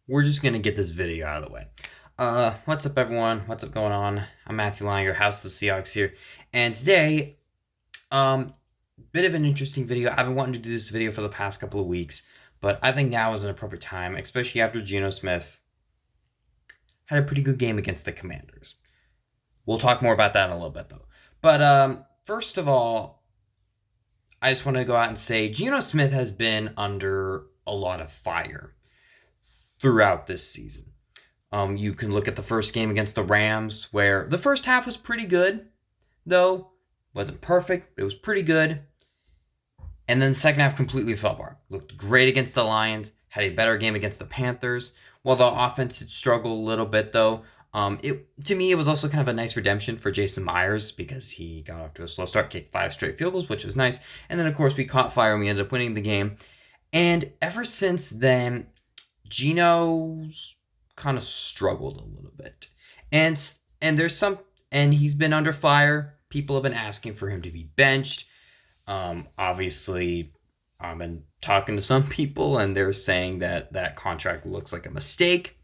we're just going to get this video out of the way. What's up, everyone? What's up going on? I'm Matthew Langer, House of the Seahawks here. And today, bit of an interesting video. I've been wanting to do this video for the past couple of weeks, but I think now is an appropriate time, especially after Geno Smith had a pretty good game against the Commanders. We'll talk more about that in a little bit, though. But first of all, I just want to go out and say Geno Smith has been under a lot of fire throughout this season. You can look at the first game against the Rams, where the first half was pretty good, though. Wasn't perfect, but it was pretty good. And then the second half completely fell apart. Looked great against the Lions, had a better game against the Panthers. While the offense had struggled a little bit, though, to me, it was also kind of a nice redemption for Jason Myers because he got off to a slow start, kicked 5 straight field goals, which was nice. And then, of course, we caught fire and we ended up winning the game. And ever since then, Geno's kind of struggled a little bit. And he's been under fire. People have been asking for him to be benched. Obviously, I've been talking to some people, and they're saying that contract looks like a mistake.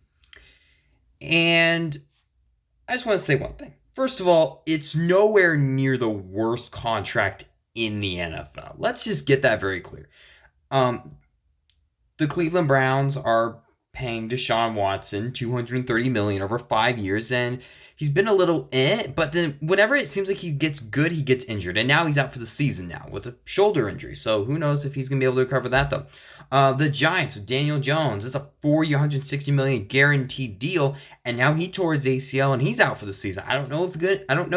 And I just want to say one thing. First of all, it's nowhere near the worst contract in the NFL. Let's just get that very clear. The Cleveland Browns are paying Deshaun Watson $230 million over 5 years, and he's been a little but then whenever it seems like he gets good, he gets injured, and now he's out for the season now with a shoulder injury. So who knows if he's gonna be able to recover that, though. The Giants with Daniel Jones, it's a 4-year, $160 million guaranteed deal, and now he tore his ACL and he's out for the season. I don't know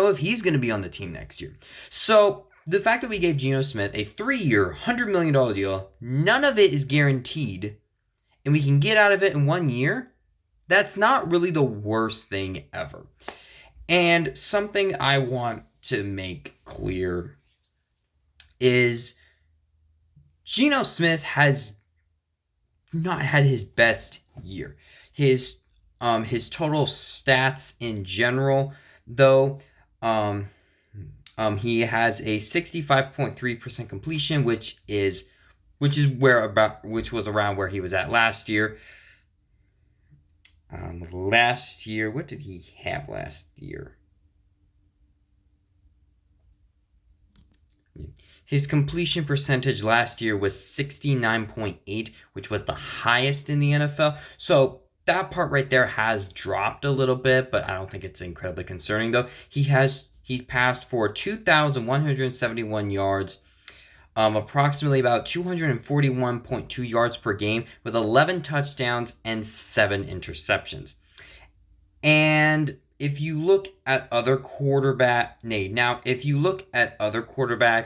if he's gonna be on the team next year. So the fact that we gave Geno Smith a 3-year, $100 million deal, none of it is guaranteed, and we can get out of it in 1 year, that's not really the worst thing ever. And something I want to make clear is Geno Smith has not had his best year. His total stats in general, though, he has a 65.3% completion, which was around where he was at last year. Last year, what did he have last year? His completion percentage last year was 69.8, which was the highest in the NFL. So that part right there has dropped a little bit, but I don't think it's incredibly concerning, though. He's passed for 2,171 yards, approximately about 241.2 yards per game, with 11 touchdowns and 7 interceptions. And if you look at other quarterbacks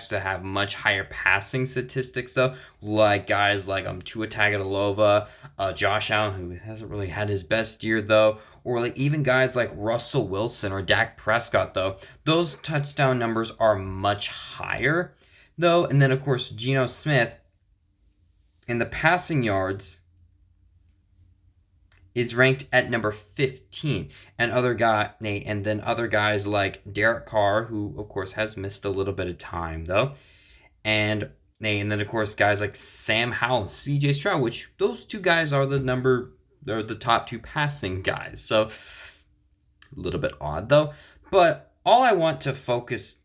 to have much higher passing statistics, though, like guys like Tua Tagovailoa, Josh Allen, who hasn't really had his best year, though, or like even guys like Russell Wilson or Dak Prescott, though, those touchdown numbers are much higher, though. And then, of course, Geno Smith in the passing yards is ranked at number 15, and other guys like Derek Carr, who of course has missed a little bit of time, though, and then of course guys like Sam Howell, C.J. Stroud, which those two guys are the top 2 passing guys. So a little bit odd, though. But all I want to focus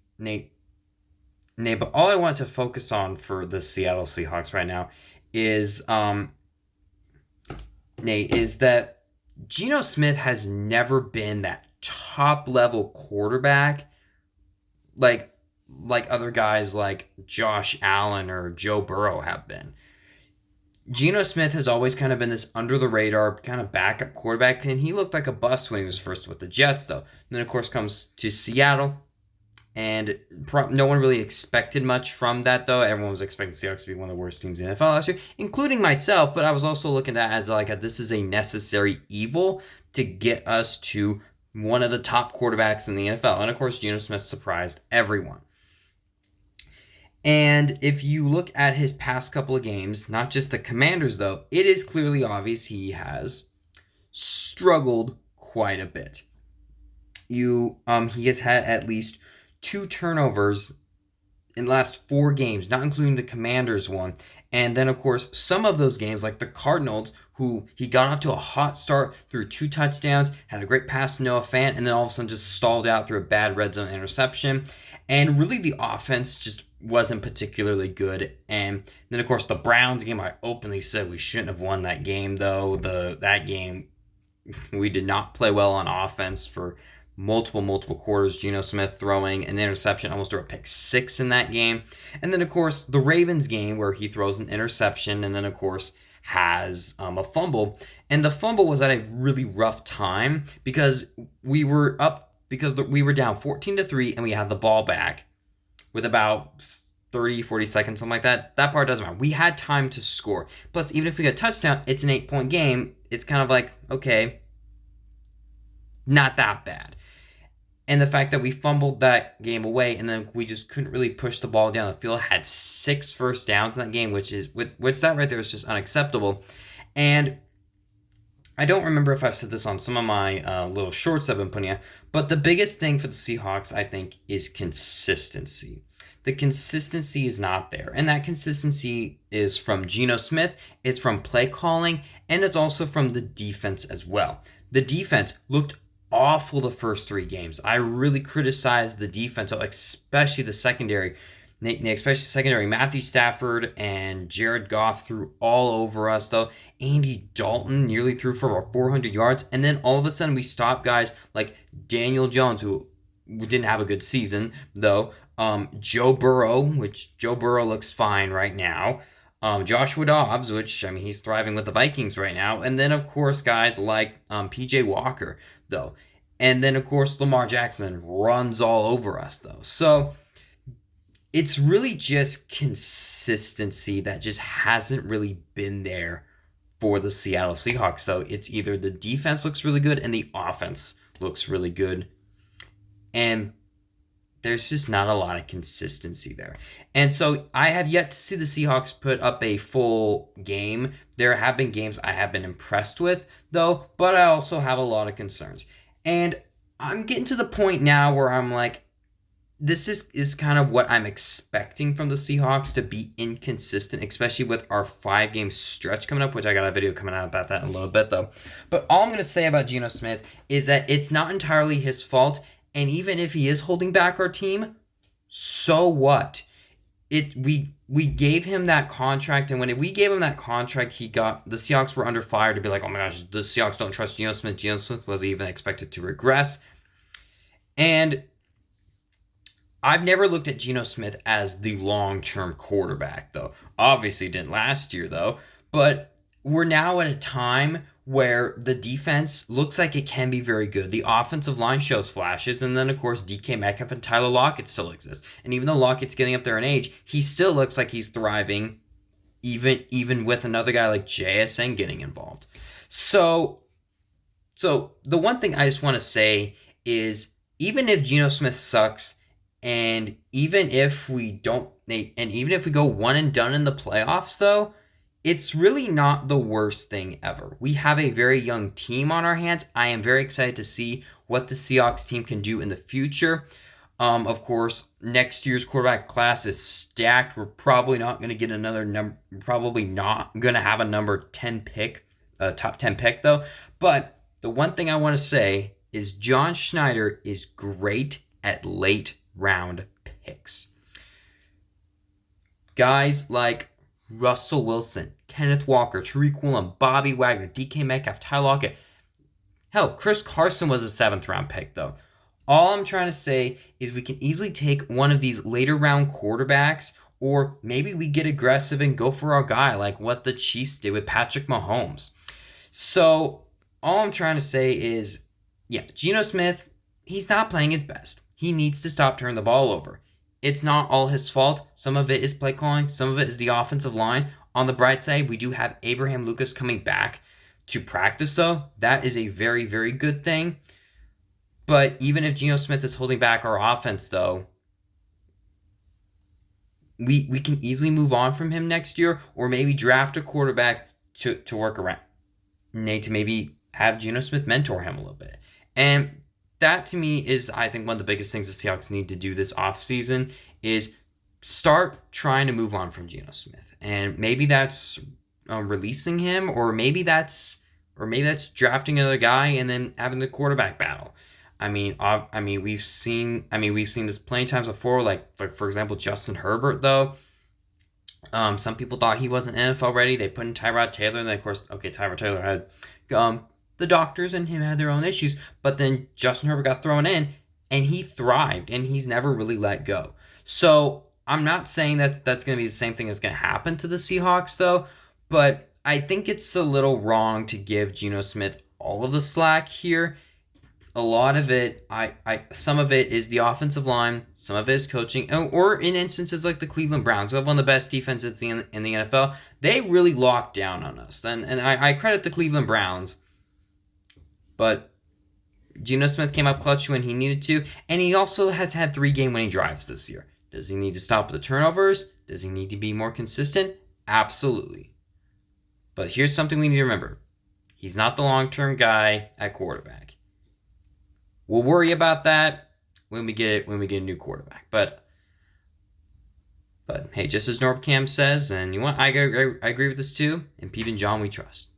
on for the Seattle Seahawks right now is that Geno Smith has never been that top level quarterback like other guys like Josh Allen or Joe Burrow have been. Geno Smith has always kind of been this under the radar kind of backup quarterback, and he looked like a bust when he was first with the Jets, though. And then of course comes to Seattle, and no one really expected much from that, though. Everyone was expecting Seahawks to be one of the worst teams in the NFL last year, including myself. But I was also looking at it as this is a necessary evil to get us to one of the top quarterbacks in the NFL. And of course, Geno Smith surprised everyone. And if you look at his past couple of games, not just the Commanders, though, it is clearly obvious he has struggled quite a bit. He has had at least 2 turnovers in the last 4 games, not including the Commanders one. And then, of course, some of those games, like the Cardinals, who he got off to a hot start through 2 touchdowns, had a great pass to Noah Fant, and then all of a sudden just stalled out through a bad red zone interception. And really, the offense just wasn't particularly good. And then, of course, the Browns game, I openly said we shouldn't have won that game, though. That game, we did not play well on offense for multiple quarters. Geno Smith throwing an interception, almost threw a pick 6 in that game. And then, of course, the Ravens game where he throws an interception and then, of course, has a fumble. And the fumble was at a really rough time because we were down 14-3 and we had the ball back with about 40 seconds, something like that. That part doesn't matter. We had time to score. Plus, even if we get a touchdown, it's an 8-point game. It's kind of like, okay, not that bad. And the fact that we fumbled that game away and then we just couldn't really push the ball down the field, had 6 first downs in that game, which that right there is just unacceptable. And I don't remember if I've said this on some of my little shorts I've been putting out, but the biggest thing for the Seahawks, I think, is consistency. The consistency is not there. And that consistency is from Geno Smith, it's from play calling, and it's also from the defense as well. The defense looked awful the first 3 games. I really criticized the defense, especially the secondary. Matthew Stafford and Jared Goff threw all over us, though. Andy Dalton nearly threw for over 400 yards. And then all of a sudden we stopped guys like Daniel Jones, who didn't have a good season, though. Joe Burrow looks fine right now. Joshua Dobbs, he's thriving with the Vikings right now. And then, of course, guys like PJ Walker, though. And then, of course, Lamar Jackson runs all over us, though. So it's really just consistency that just hasn't really been there for the Seattle Seahawks, though. It's either the defense looks really good and the offense looks really good. And there's just not a lot of consistency there. And so I have yet to see the Seahawks put up a full game. There have been games I have been impressed with, though, but I also have a lot of concerns. And I'm getting to the point now where I'm like, this is kind of what I'm expecting from the Seahawks, to be inconsistent, especially with our 5-game stretch coming up, which I got a video coming out about that in a little bit, though. But all I'm going to say about Geno Smith is that it's not entirely his fault. And even if he is holding back our team, so what? We gave him that contract, and when we gave him that contract, the Seahawks were under fire to be like, oh my gosh, the Seahawks don't trust Geno Smith. Geno Smith was even expected to regress. And I've never looked at Geno Smith as the long-term quarterback, though. Obviously didn't last year, though. But we're now at a time where the defense looks like it can be very good. The offensive line shows flashes, and then, of course, DK Metcalf and Tyler Lockett still exist. And even though Lockett's getting up there in age, he still looks like he's thriving, even with another guy like JSN getting involved. So the one thing I just want to say is, even if Geno Smith sucks, and even if we go one and done in the playoffs, though, it's really not the worst thing ever. We have a very young team on our hands. I am very excited to see what the Seahawks team can do in the future. Of course, next year's quarterback class is stacked. We're probably not going to get probably not going to have a number 10 pick, top 10 pick, though. But the one thing I want to say is John Schneider is great at late round picks. Guys like Russell Wilson, Kenneth Walker, Tariq Woolen, Bobby Wagner, DK Metcalf, Tyler Lockett. Hell, Chris Carson was a 7th round pick, though. All I'm trying to say is we can easily take one of these later round quarterbacks, or maybe we get aggressive and go for our guy, like what the Chiefs did with Patrick Mahomes. So all I'm trying to say is, yeah, Geno Smith, he's not playing his best. He needs to stop turning the ball over. It's not all his fault. Some of it is play calling. Some of it is the offensive line. On the bright side, we do have Abraham Lucas coming back to practice, though. That is a very, very good thing. But even if Geno Smith is holding back our offense, though, we can easily move on from him next year, or maybe draft a quarterback to work around. To maybe have Geno Smith mentor him a little bit. And that, to me, is, I think, one of the biggest things the Seahawks need to do this offseason is start trying to move on from Geno Smith, and maybe that's releasing him, or maybe that's drafting another guy and then having the quarterback battle. We've seen this plenty of times before. Like for example, Justin Herbert though. Some people thought he wasn't NFL ready. They put in Tyrod Taylor, and then of course, okay, Tyrod Taylor had the doctors and him had their own issues, but then Justin Herbert got thrown in, and he thrived, and he's never really let go. So I'm not saying that that's going to be the same thing that's going to happen to the Seahawks, though, but I think it's a little wrong to give Geno Smith all of the slack here. A lot of it, some of it is the offensive line, some of it is coaching, or in instances like the Cleveland Browns, who have one of the best defenses in the NFL, they really locked down on us. And I credit the Cleveland Browns, but Geno Smith came up clutch when he needed to, and he also has had 3 game-winning drives this year. Does he need to stop the turnovers? Does he need to be more consistent? Absolutely. But here's something we need to remember. He's not the long-term guy at quarterback. We'll worry about that when we get a new quarterback. But hey, just as NorbCam says, and I agree with this too. And Pete and John, we trust.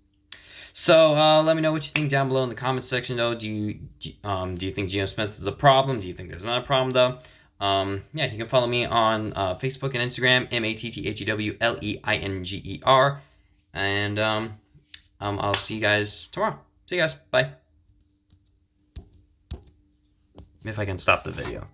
So let me know what you think down below in the comments section. Though, do you think Geno Smith is a problem? Do you think there's not a problem though? Yeah, you can follow me on Facebook and Instagram, MATTHEWLEINGER, and I'll see you guys tomorrow. See you guys. Bye. If I can stop the video.